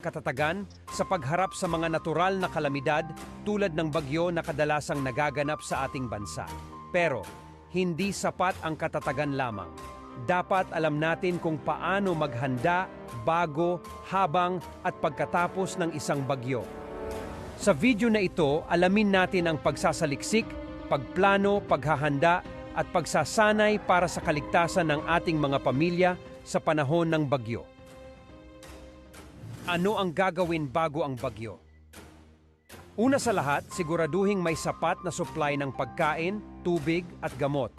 katatagan sa pagharap sa mga natural na kalamidad tulad ng bagyo na kadalasang nagaganap sa ating bansa. Pero, hindi sapat ang katatagan lamang. Dapat alam natin kung paano maghanda, bago, habang at pagkatapos ng isang bagyo. Sa video na ito, alamin natin ang pagsasaliksik, pagplano, paghahanda at pagsasanay para sa kaligtasan ng ating mga pamilya sa panahon ng bagyo. Ano ang gagawin bago ang bagyo? Una sa lahat, siguraduhing may sapat na supply ng pagkain, tubig at gamot.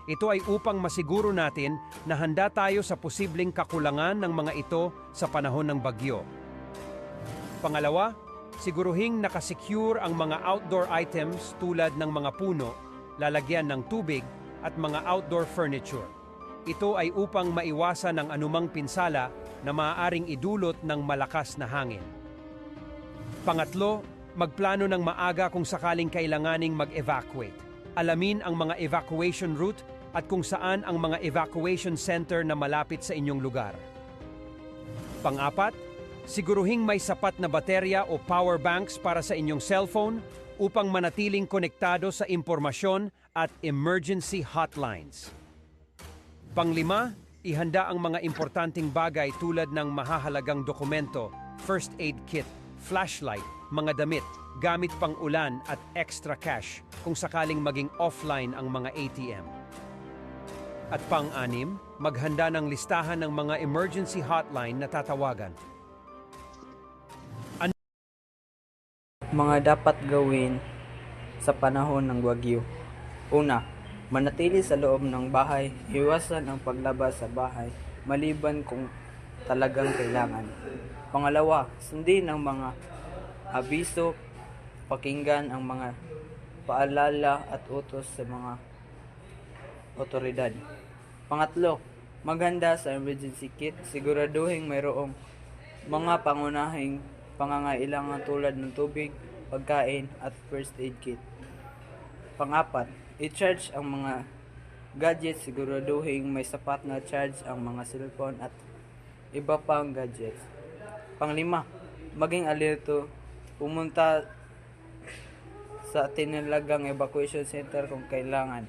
Ito ay upang masiguro natin na handa tayo sa posibleng kakulangan ng mga ito sa panahon ng bagyo. Pangalawa, siguruhing nakasecure ang mga outdoor items tulad ng mga puno, lalagyan ng tubig at mga outdoor furniture. Ito ay upang maiwasan ang anumang pinsala na maaaring idulot ng malakas na hangin. Pangatlo, magplano ng maaga kung sakaling kailanganing mag-evacuate. Alamin ang mga evacuation route at kung saan ang mga evacuation center na malapit sa inyong lugar. Pang-apat, siguruhing may sapat na baterya o power banks para sa inyong cellphone upang manatiling konektado sa impormasyon at emergency hotlines. Pang-lima, ihanda ang mga importanteng bagay tulad ng mahahalagang dokumento, first aid kit, flashlight, mga damit, gamit pang ulan at extra cash kung sakaling maging offline ang mga ATM. At pang-anim, maghanda ng listahan ng mga emergency hotline na tatawagan. Mga dapat gawin sa panahon ng bagyo. Una, manatili sa loob ng bahay, iwasan ang paglabas sa bahay maliban kung talagang kailangan. Pangalawa, sundin ang mga abiso, pakinggan ang mga paalala at utos sa mga otoridad. Pangatlo, maghanda sa emergency kit, siguraduhin mayroong mga pangunahing pangangailangan tulad ng tubig, pagkain at first aid kit. Pang-apat, i-charge ang mga gadgets, siguraduhin may sapat na charge ang mga cellphone at iba pang gadgets. Pang-lima, maging alerto, pumunta sa tinalagang evacuation center kung kailangan.